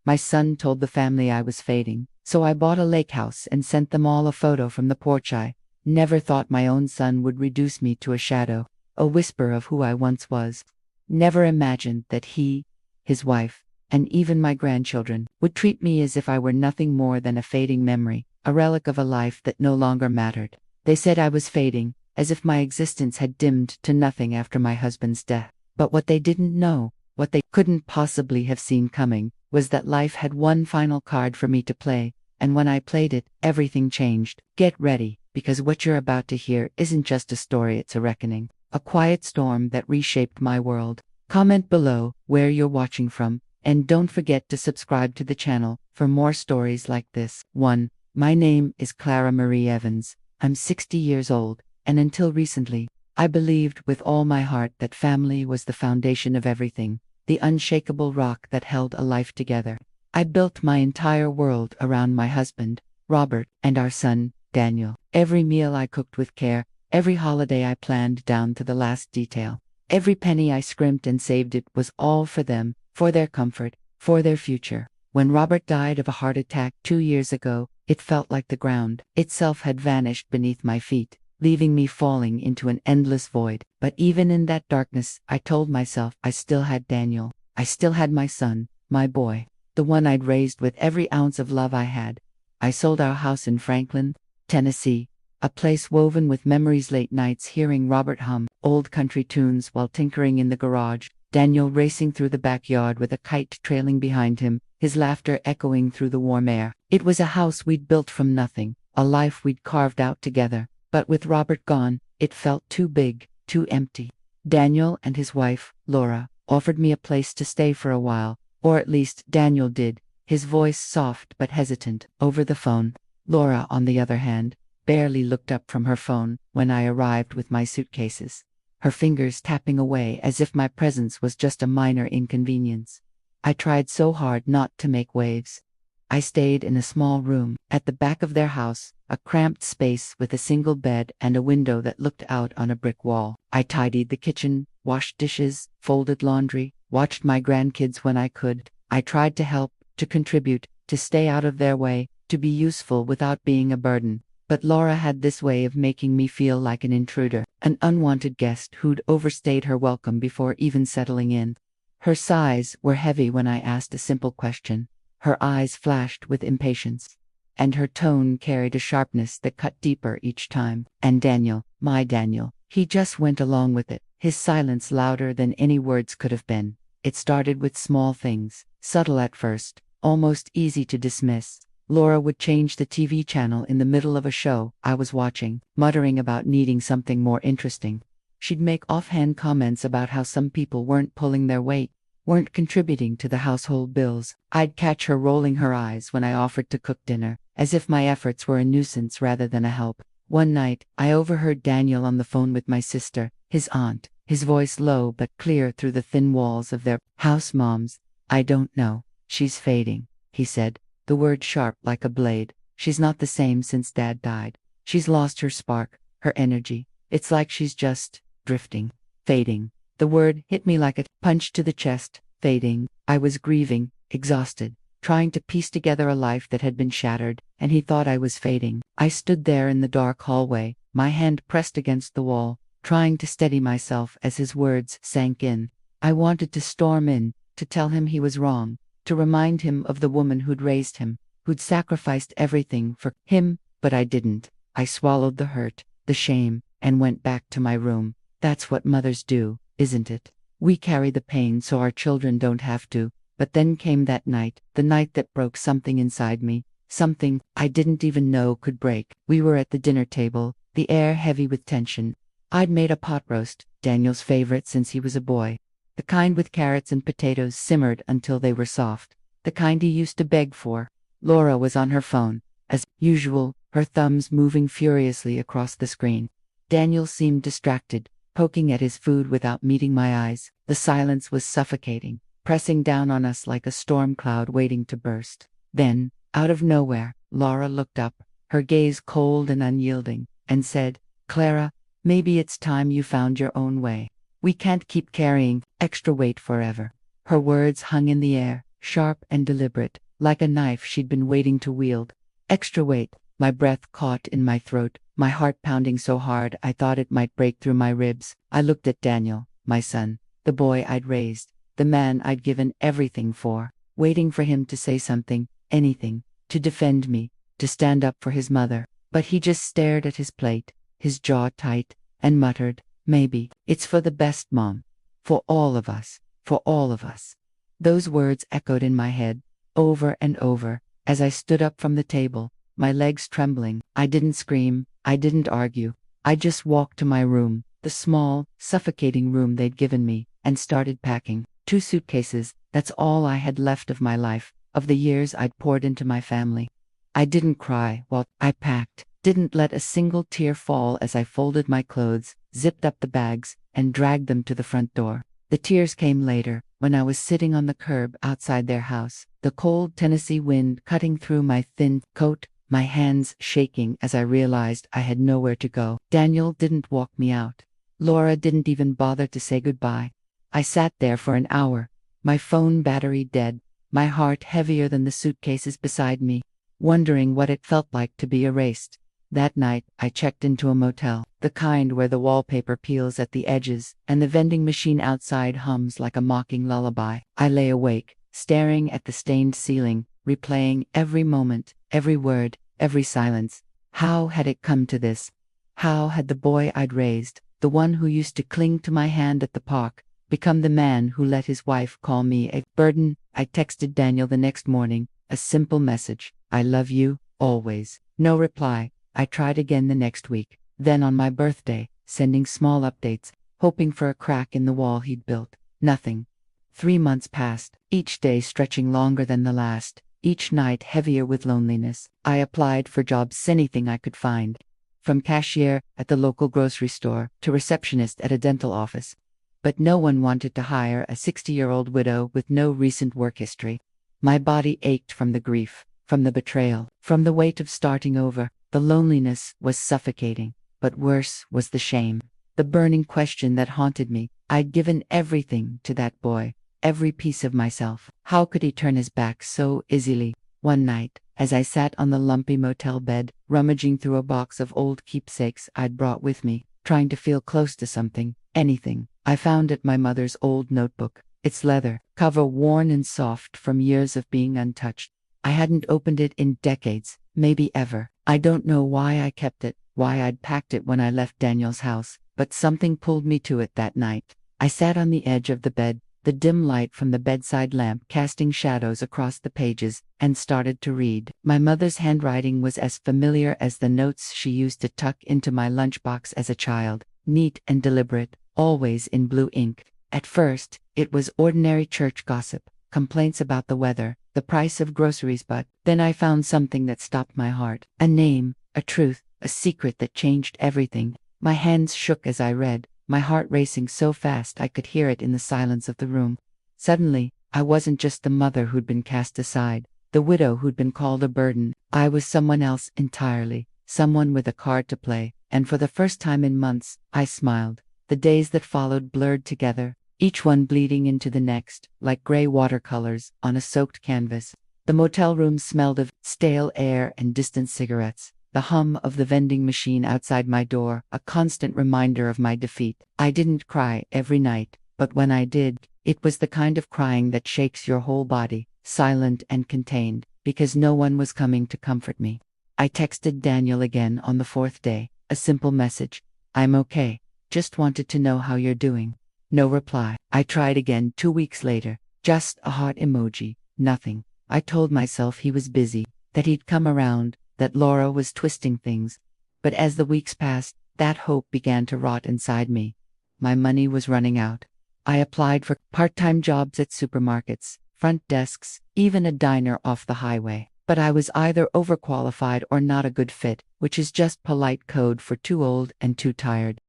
My son told the family I was fading, so I bought a lake house and sent them all a photo from the porch. I never thought my own son would reduce me to a shadow, a whisper of who I once was. Never imagined that he, his wife, and even my grandchildren would treat me as if I were nothing more than a fading memory, a relic of a life that no longer mattered. They said I was fading, as if my existence had dimmed to nothing after my husband's death. But what they didn't know, what they couldn't possibly have seen coming, was that life had one final card for me to play, and when I played it, everything changed. Get ready, because what you're about to hear isn't just a story, it's a reckoning, a quiet storm that reshaped my world. Comment below where you're watching from, and don't forget to subscribe to the channel for more stories like this. 1. My name is Clara Marie Evans. I'm 60 years old, and until recently, I believed with all my heart that family was the foundation of everything, the unshakable rock that held a life together. I built my entire world around my husband, Robert, and our son, Daniel. Every meal I cooked with care, every holiday I planned down to the last detail. Every penny I scrimped and saved, it was all for them, for their comfort, for their future. When Robert died of a heart attack 2 years ago, it felt like the ground itself had vanished beneath my feet, leaving me falling into an endless void. But even in that darkness, I told myself I still had Daniel. I still had my son, my boy, the one I'd raised with every ounce of love I had. I sold our house in Franklin, Tennessee, a place woven with memories, late nights hearing Robert hum old country tunes while tinkering in the garage, Daniel racing through the backyard with a kite trailing behind him, his laughter echoing through the warm air. It was a house we'd built from nothing, a life we'd carved out together. But with Robert gone, it felt too big, too empty. Daniel and his wife, Laura, offered me a place to stay for a while, or at least Daniel did, his voice soft but hesitant over the phone. Laura, on the other hand, barely looked up from her phone when I arrived with my suitcases, her fingers tapping away as if my presence was just a minor inconvenience. I tried so hard not to make waves. I stayed in a small room at the back of their house, a cramped space with a single bed and a window that looked out on a brick wall. I tidied the kitchen, washed dishes, folded laundry, watched my grandkids when I could. I tried to help, to contribute, to stay out of their way, to be useful without being a burden. But Laura had this way of making me feel like an intruder, an unwanted guest who'd overstayed her welcome before even settling in. Her sighs were heavy when I asked a simple question. Her eyes flashed with impatience, and her tone carried a sharpness that cut deeper each time. And Daniel, my Daniel, he just went along with it, his silence louder than any words could have been. It started with small things, subtle at first, almost easy to dismiss. Laura would change the TV channel in the middle of a show I was watching, muttering about needing something more interesting. She'd make offhand comments about how some people weren't pulling their weight, weren't contributing to the household bills. I'd catch her rolling her eyes when I offered to cook dinner, as if my efforts were a nuisance rather than a help. One night, I overheard Daniel on the phone with my sister, his aunt, his voice low but clear through the thin walls of their house. "Moms, I don't know. She's fading," he said, the word sharp like a blade. "She's not the same since Dad died. She's lost her spark, her energy. It's like she's just drifting, fading." The word hit me like a punch to the chest. Fading. I was grieving, exhausted, trying to piece together a life that had been shattered, and he thought I was fading. I stood there in the dark hallway, my hand pressed against the wall, trying to steady myself as his words sank in. I wanted to storm in, to tell him he was wrong, to remind him of the woman who'd raised him, who'd sacrificed everything for him, but I didn't. I swallowed the hurt, the shame, and went back to my room. That's what mothers do, isn't it? We carry the pain so our children don't have to. But then came that night, the night that broke something inside me, something I didn't even know could break. We were at the dinner table, the air heavy with tension. I'd made a pot roast, Daniel's favorite since he was a boy. The kind with carrots and potatoes simmered until they were soft. The kind he used to beg for. Laura was on her phone, as usual, her thumbs moving furiously across the screen. Daniel seemed distracted, poking at his food without meeting my eyes. The silence was suffocating, pressing down on us like a storm cloud waiting to burst. Then, out of nowhere, Laura looked up, her gaze cold and unyielding, and said, "Clara, maybe it's time you found your own way. We can't keep carrying extra weight forever." Her words hung in the air, sharp and deliberate, like a knife she'd been waiting to wield. Extra weight, my breath caught in my throat, my heart pounding so hard I thought it might break through my ribs. I looked at Daniel, my son, the boy I'd raised, the man I'd given everything for, waiting for him to say something, anything, to defend me, to stand up for his mother. But he just stared at his plate, his jaw tight, and muttered, "Maybe, it's for the best, Mom. For all of us, for all of us." Those words echoed in my head, over and over, as I stood up from the table, my legs trembling. I didn't scream, I didn't argue. I just walked to my room, the small, suffocating room they'd given me, and started packing. 2 suitcases, that's all I had left of my life, of the years I'd poured into my family. I didn't cry while I packed, didn't let a single tear fall as I folded my clothes, zipped up the bags, and dragged them to the front door. The tears came later, when I was sitting on the curb outside their house, the cold Tennessee wind cutting through my thin coat, my hands shaking as I realized I had nowhere to go. Daniel didn't walk me out. Laura didn't even bother to say goodbye. I sat there for an hour, my phone battery dead, my heart heavier than the suitcases beside me, wondering what it felt like to be erased. That night, I checked into a motel, the kind where the wallpaper peels at the edges, and the vending machine outside hums like a mocking lullaby. I lay awake, staring at the stained ceiling, replaying every moment, every word, every silence. How had it come to this? How had the boy I'd raised, the one who used to cling to my hand at the park, become the man who let his wife call me a burden? I texted Daniel the next morning, a simple message, "I love you, always." No reply. I tried again the next week, then on my birthday, sending small updates, hoping for a crack in the wall he'd built. Nothing. 3 months passed, each day stretching longer than the last, each night heavier with loneliness. I applied for jobs, anything I could find, from cashier at the local grocery store to receptionist at a dental office. But no one wanted to hire a 60-year-old widow with no recent work history. My body ached from the grief, from the betrayal, from the weight of starting over. The loneliness was suffocating, but worse was the shame, the burning question that haunted me. I'd given everything to that boy, every piece of myself. How could he turn his back so easily? One night, as I sat on the lumpy motel bed, rummaging through a box of old keepsakes I'd brought with me, trying to feel close to something, anything, I found it my mother's old notebook, its leather cover worn and soft from years of being untouched. I hadn't opened it in decades, maybe ever. I don't know why I kept it, why I'd packed it when I left Daniel's house, but something pulled me to it that night. I sat on the edge of the bed, the dim light from the bedside lamp casting shadows across the pages, and started to read. My mother's handwriting was as familiar as the notes she used to tuck into my lunchbox as a child, neat and deliberate, always in blue ink. At first, it was ordinary church gossip, complaints about the weather, the price of groceries, but then I found something that stopped my heart. A name, a truth, a secret that changed everything. My hands shook as I read, my heart racing so fast I could hear it in the silence of the room. Suddenly, I wasn't just the mother who'd been cast aside, the widow who'd been called a burden. I was someone else entirely, someone with a card to play, and for the first time in months, I smiled. The days that followed blurred together, each one bleeding into the next, like gray watercolors on a soaked canvas. The motel room smelled of stale air and distant cigarettes, the hum of the vending machine outside my door, a constant reminder of my defeat. I didn't cry every night, but when I did, it was the kind of crying that shakes your whole body, silent and contained, because no one was coming to comfort me. I texted Daniel again on the 4th day, a simple message, "I'm okay, just wanted to know how you're doing." No reply. I tried again 2 weeks later, just a heart emoji, nothing. I told myself he was busy, that he'd come around, that Laura was twisting things. But as the weeks passed, that hope began to rot inside me. My money was running out. I applied for part-time jobs at supermarkets, front desks, even a diner off the highway. But I was either overqualified or not a good fit, which is just polite code for too old and too tired.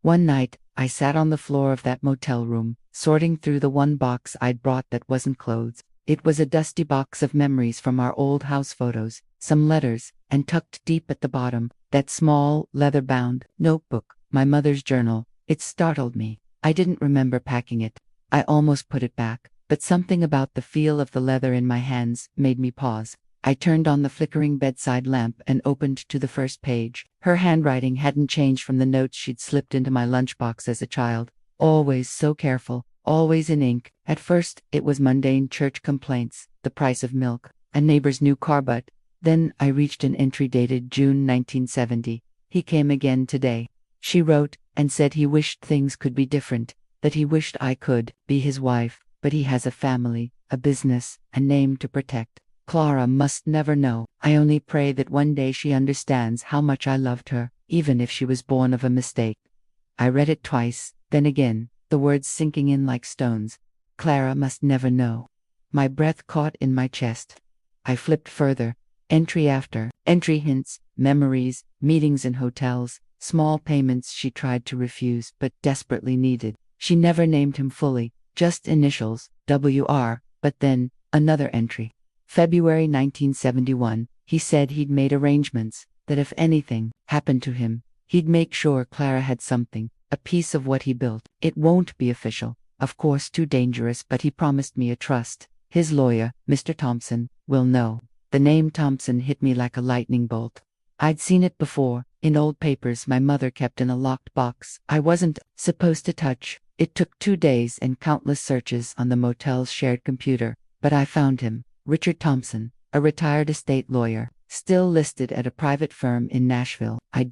One night, I sat on the floor of that motel room, sorting through the one box I'd brought that wasn't clothes. It was a dusty box of memories from our old house photos, some letters, and tucked deep at the bottom, that small, leather-bound notebook, my mother's journal. It startled me. I didn't remember packing it. I almost put it back, but something about the feel of the leather in my hands made me pause. I turned on the flickering bedside lamp and opened to the first page. Her handwriting hadn't changed from the notes she'd slipped into my lunchbox as a child. Always so careful, always in ink. At first, it was mundane church complaints, the price of milk, a neighbor's new car, but then I reached an entry dated June 1970. He came again today. She wrote and said he wished things could be different, that he wished I could be his wife, but he has a family, a business, a name to protect. Clara must never know. I only pray that one day she understands how much I loved her, even if she was born of a mistake. I read it twice, then again, the words sinking in like stones. Clara must never know. My breath caught in my chest. I flipped further. Entry after entry, hints, memories, meetings in hotels, small payments she tried to refuse but desperately needed. She never named him fully, just initials, WR, but then, another entry. February 1971, he said he'd made arrangements, that if anything happened to him, he'd make sure Clara had something, a piece of what he built. It won't be official, of course too dangerous, but he promised me a trust. His lawyer, Mr. Thompson, will know. The name Thompson hit me like a lightning bolt. I'd seen it before, in old papers my mother kept in a locked box I wasn't supposed to touch. It took 2 days and countless searches on the motel's shared computer, but I found him. Richard Thompson, a retired estate lawyer, still listed at a private firm in Nashville. I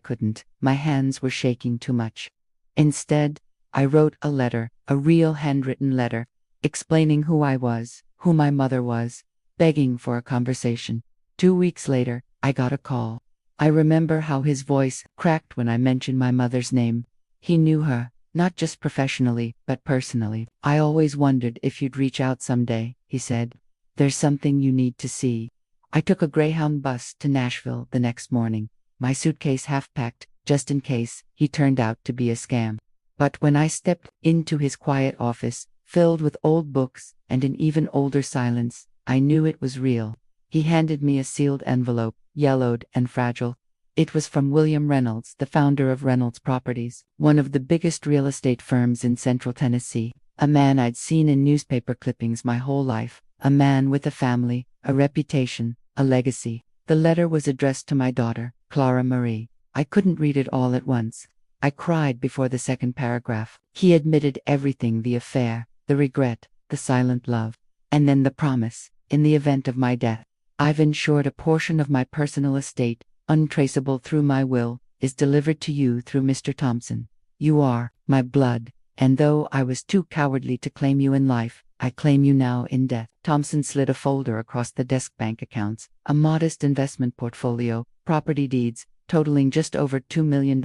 couldn't. My hands were shaking too much. Instead, I wrote a letter, a real handwritten letter, explaining who I was, who my mother was, begging for a conversation. 2 weeks later, I got a call. I remember how his voice cracked when I mentioned my mother's name. He knew her, not just professionally, but personally. I always wondered if you'd reach out someday, he said. There's something you need to see. I took a Greyhound bus to Nashville the next morning, my suitcase half-packed, just in case he turned out to be a scam. But when I stepped into his quiet office, filled with old books and an even older silence, I knew it was real. He handed me a sealed envelope, yellowed and fragile. It was from William Reynolds, the founder of Reynolds Properties, one of the biggest real estate firms in central Tennessee, a man I'd seen in newspaper clippings my whole life, a man with a family, a reputation, a legacy. The letter was addressed to my daughter, Clara Marie. I couldn't read it all at once. I cried before the second paragraph. He admitted everything, the affair, the regret, the silent love, and then the promise, in the event of my death, I've ensured a portion of my personal estate, untraceable through my will, is delivered to you through Mr. Thompson. You are my blood, and though I was too cowardly to claim you in life, I claim you now in death. Thompson slid a folder across the desk. Bank accounts, a modest investment portfolio, property deeds, totaling just over $2 million.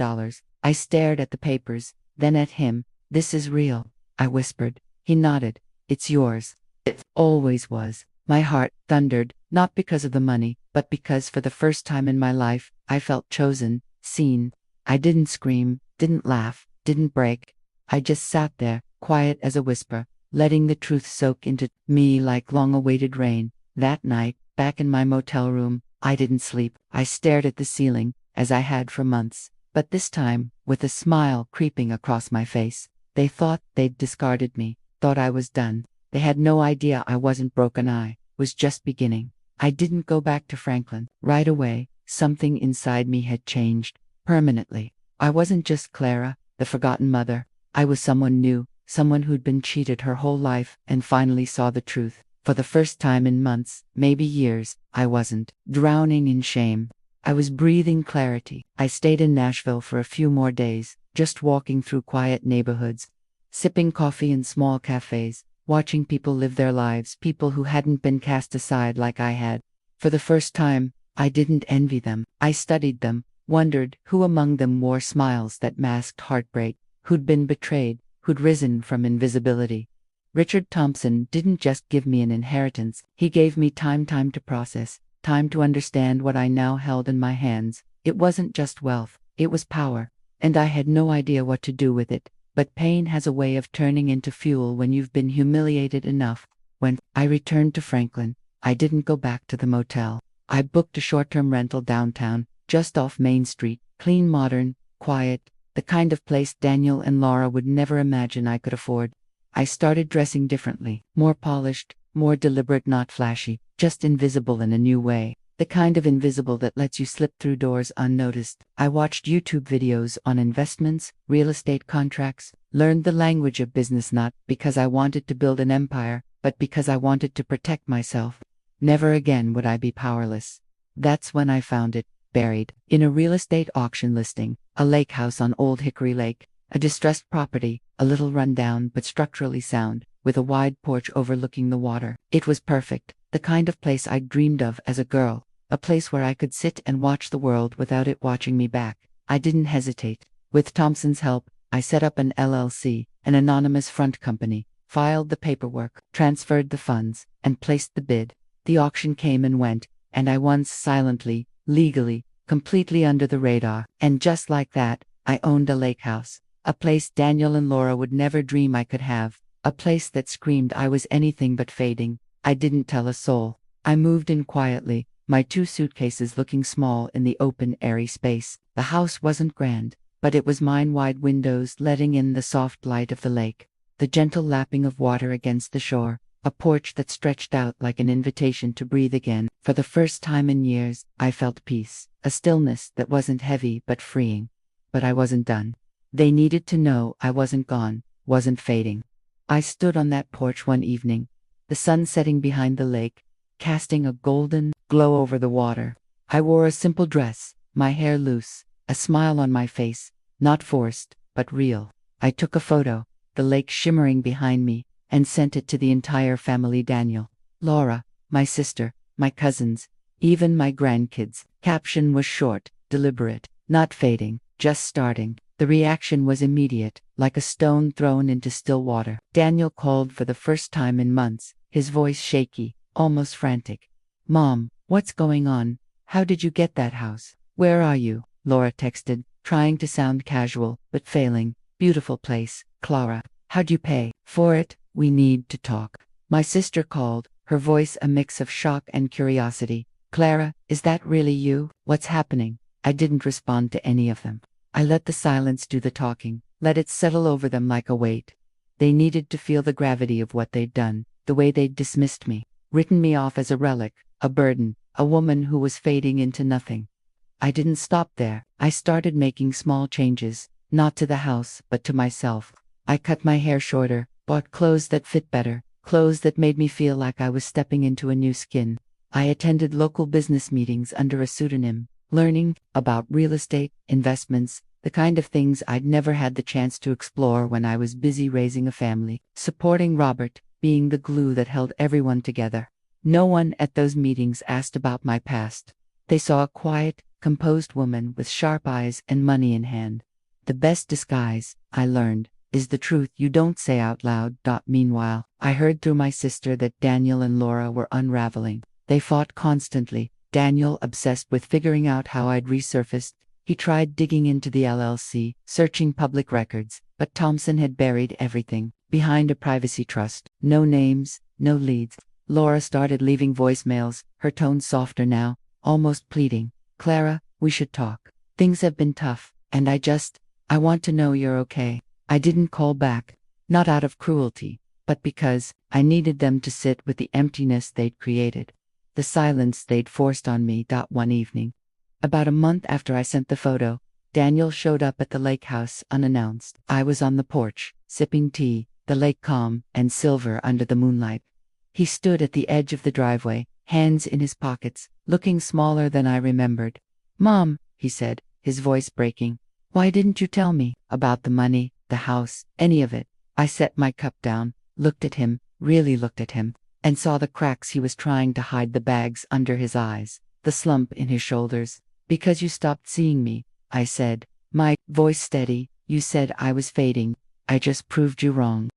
I stared at the papers, then at him. This is real, I whispered. He nodded. It's yours. It always was. My heart thundered, not because of the money, but because for the first time in my life, I felt chosen, seen. I didn't scream, didn't laugh, didn't break. I just sat there, quiet as a whisper, letting the truth soak into me like long-awaited rain. That night, back in my motel room, I didn't sleep. I stared at the ceiling, as I had for months, but this time, with a smile creeping across my face. They thought they'd discarded me, thought I was done. They had no idea I wasn't broken. I was just beginning. I didn't go back to Franklin. Right away, something inside me had changed, permanently. I wasn't just Clara, the forgotten mother. I was someone new, someone who'd been cheated her whole life and finally saw the truth. For the first time in months, maybe years, I wasn't drowning in shame. I was breathing clarity. I stayed in Nashville for a few more days, just walking through quiet neighborhoods, sipping coffee in small cafes, watching people live their lives, people who hadn't been cast aside like I had. For the first time, I didn't envy them. I studied them, wondered who among them wore smiles that masked heartbreak, who'd been betrayed, who'd risen from invisibility. Richard Thompson didn't just give me an inheritance, he gave me time to process, time to understand what I now held in my hands. It wasn't just wealth, it was power, and I had no idea what to do with it. But pain has a way of turning into fuel when you've been humiliated enough. When I returned to Franklin, I didn't go back to the motel. I booked a short-term rental downtown, just off Main Street, clean, modern, quiet, the kind of place Daniel and Laura would never imagine I could afford. I started dressing differently, more polished, more deliberate, not flashy, just invisible in a new way. The kind of invisible that lets you slip through doors unnoticed. I watched YouTube videos on investments, real estate contracts, learned the language of business not because I wanted to build an empire, but because I wanted to protect myself. Never again would I be powerless. That's when I found it, buried in a real estate auction listing, a lake house on Old Hickory Lake, a distressed property, a little rundown but structurally sound, with a wide porch overlooking the water. It was perfect, the kind of place I'd dreamed of as a girl. A place where I could sit and watch the world without it watching me back. I didn't hesitate. With Thompson's help, I set up an LLC, an anonymous front company, filed the paperwork, transferred the funds, and placed the bid. The auction came and went, and I won silently, legally, completely under the radar. And just like that, I owned a lake house. A place Daniel and Laura would never dream I could have. A place that screamed I was anything but fading. I didn't tell a soul. I moved in quietly, my 2 suitcases looking small in the open, airy space. The house wasn't grand, but it was mine. Wide windows letting in the soft light of the lake, the gentle lapping of water against the shore, a porch that stretched out like an invitation to breathe again. For the first time in years, I felt peace, a stillness that wasn't heavy but freeing. But I wasn't done. They needed to know I wasn't gone, wasn't fading. I stood on that porch one evening, the sun setting behind the lake, casting a golden glow over the water. I wore a simple dress, my hair loose, a smile on my face, not forced, but real. I took a photo, the lake shimmering behind me, and sent it to the entire family: Daniel, Laura, my sister, my cousins, even my grandkids. Caption was short, deliberate, not fading, just starting. The reaction was immediate, like a stone thrown into still water. Daniel called for the first time in months, his voice shaky, almost frantic. "Mom, what's going on? How did you get that house? Where are you?" Laura texted, trying to sound casual, but failing. "Beautiful place, Clara. How'd you pay for it? We need to talk." My sister called, her voice a mix of shock and curiosity. "Clara, is that really you? What's happening?" I didn't respond to any of them. I let the silence do the talking, let it settle over them like a weight. They needed to feel the gravity of what they'd done, the way they'd dismissed me, written me off as a relic, a burden, a woman who was fading into nothing. I didn't stop there. I started making small changes, not to the house, but to myself. I cut my hair shorter, bought clothes that fit better, clothes that made me feel like I was stepping into a new skin. I attended local business meetings under a pseudonym, learning about real estate, investments, the kind of things I'd never had the chance to explore when I was busy raising a family, supporting Robert, being the glue that held everyone together. No one at those meetings asked about my past. They saw a quiet, composed woman with sharp eyes and money in hand. The best disguise, I learned, is the truth you don't say out loud. Meanwhile, I heard through my sister that Daniel and Laura were unraveling. They fought constantly. Daniel obsessed with figuring out how I'd resurfaced. He tried digging into the LLC, searching public records, but Thompson had buried everything behind a privacy trust. No names, no leads. Laura started leaving voicemails, her tone softer now, almost pleading. "Clara, we should talk. Things have been tough, and I want to know you're okay." I didn't call back, not out of cruelty, but because I needed them to sit with the emptiness they'd created, the silence they'd forced on me. One evening, about a month after I sent the photo, Daniel showed up at the lake house unannounced. I was on the porch, sipping tea, the lake calm and silver under the moonlight. He stood at the edge of the driveway, hands in his pockets, looking smaller than I remembered. "Mom," he said, his voice breaking, "why didn't you tell me about the money, the house, any of it?" I set my cup down, looked at him, really looked at him, and saw the cracks he was trying to hide, the bags under his eyes, the slump in his shoulders. "Because you stopped seeing me," I said, my voice steady. "You said I was fading. I just proved you wrong."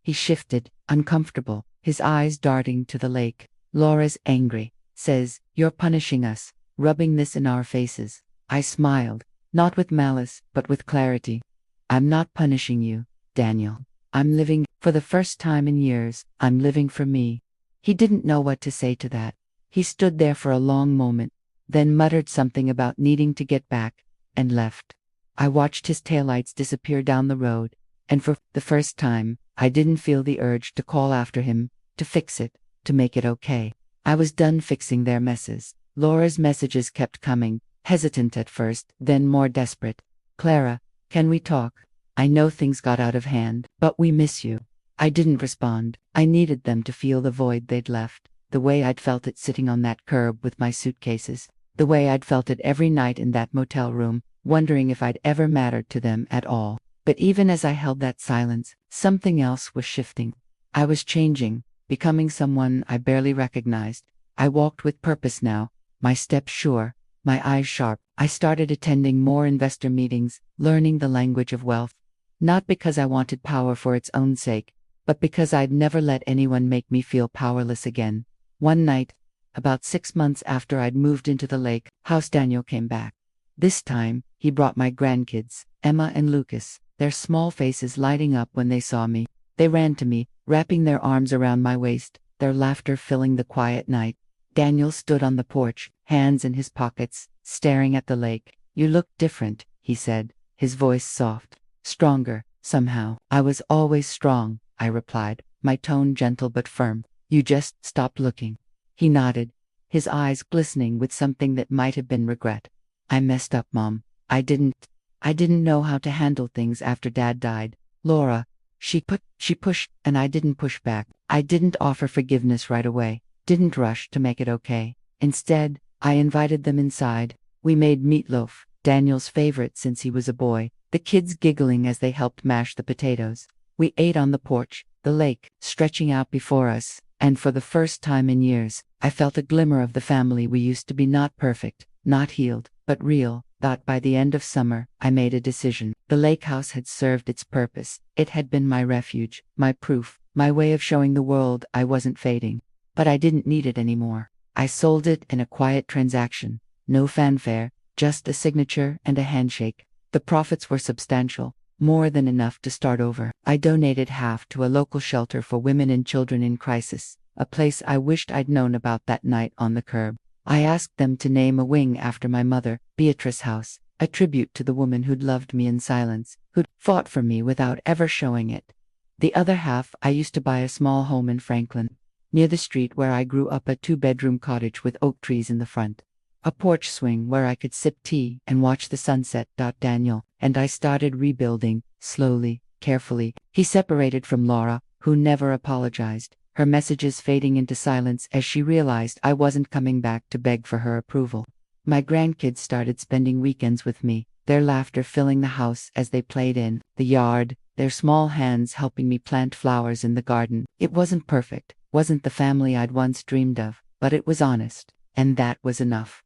He shifted, uncomfortable, his eyes darting to the lake. "Laura's angry. Says, you're punishing us, rubbing this in our faces." I smiled, not with malice, but with clarity. "I'm not punishing you, Daniel. I'm living, for the first time in years, I'm living for me." He didn't know what to say to that. He stood there for a long moment, then muttered something about needing to get back, and left. I watched his taillights disappear down the road, and for the first time, I didn't feel the urge to call after him, to fix it, to make it okay. I was done fixing their messes. Laura's messages kept coming, hesitant at first, then more desperate. "Clara, can we talk? I know things got out of hand, but we miss you." I didn't respond. I needed them to feel the void they'd left, the way I'd felt it sitting on that curb with my suitcases, the way I'd felt it every night in that motel room, wondering if I'd ever mattered to them at all. But even as I held that silence, something else was shifting. I was changing, becoming someone I barely recognized. I walked with purpose now, my steps sure, my eyes sharp. I started attending more investor meetings, learning the language of wealth. Not because I wanted power for its own sake, but because I'd never let anyone make me feel powerless again. One night, about 6 months after I'd moved into the lake house, Daniel came back. This time, he brought my grandkids, Emma and Lucas, their small faces lighting up when they saw me. They ran to me, wrapping their arms around my waist, their laughter filling the quiet night. Daniel stood on the porch, hands in his pockets, staring at the lake. "You look different," he said, his voice soft, stronger, somehow. "I was always strong," I replied, my tone gentle but firm. "You just stopped looking." He nodded, his eyes glistening with something that might have been regret. "I messed up, Mom. I didn't know how to handle things after Dad died. Laura, she pushed, and I didn't push back. I didn't offer forgiveness right away, didn't rush to make it okay. Instead, I invited them inside. We made meatloaf, Daniel's favorite since he was a boy, the kids giggling as they helped mash the potatoes. We ate on the porch, the lake stretching out before us, and for the first time in years, I felt a glimmer of the family we used to be. Not perfect, not healed, but real. That by the end of summer, I made a decision. The lake house had served its purpose. It had been my refuge, my proof, my way of showing the world I wasn't fading. But I didn't need it anymore. I sold it in a quiet transaction. No fanfare, just a signature and a handshake. The profits were substantial, more than enough to start over. I donated half to a local shelter for women and children in crisis, a place I wished I'd known about that night on the curb. I asked them to name a wing after my mother, Beatrice House, a tribute to the woman who'd loved me in silence, who'd fought for me without ever showing it. The other half I used to buy a small home in Franklin, near the street where I grew up, a 2-bedroom cottage with oak trees in the front. A porch swing where I could sip tea and watch the sunset. Daniel and I started rebuilding, slowly, carefully. He separated from Laura, who never apologized, her messages fading into silence as she realized I wasn't coming back to beg for her approval. My grandkids started spending weekends with me, their laughter filling the house as they played in the yard, their small hands helping me plant flowers in the garden. It wasn't perfect, wasn't the family I'd once dreamed of, but it was honest, and that was enough.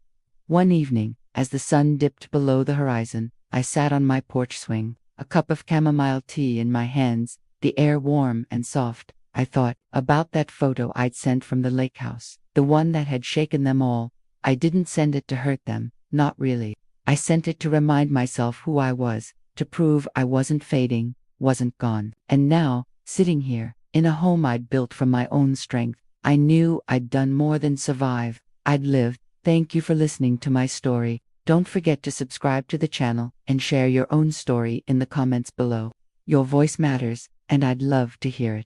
One evening, as the sun dipped below the horizon, I sat on my porch swing, a cup of chamomile tea in my hands, the air warm and soft. I thought about that photo I'd sent from the lake house, the one that had shaken them all. I didn't send it to hurt them, not really. I sent it to remind myself who I was, to prove I wasn't fading, wasn't gone. And now, sitting here, in a home I'd built from my own strength, I knew I'd done more than survive. I'd lived. Thank you for listening to my story. Don't forget to subscribe to the channel and share your own story in the comments below. Your voice matters, and I'd love to hear it.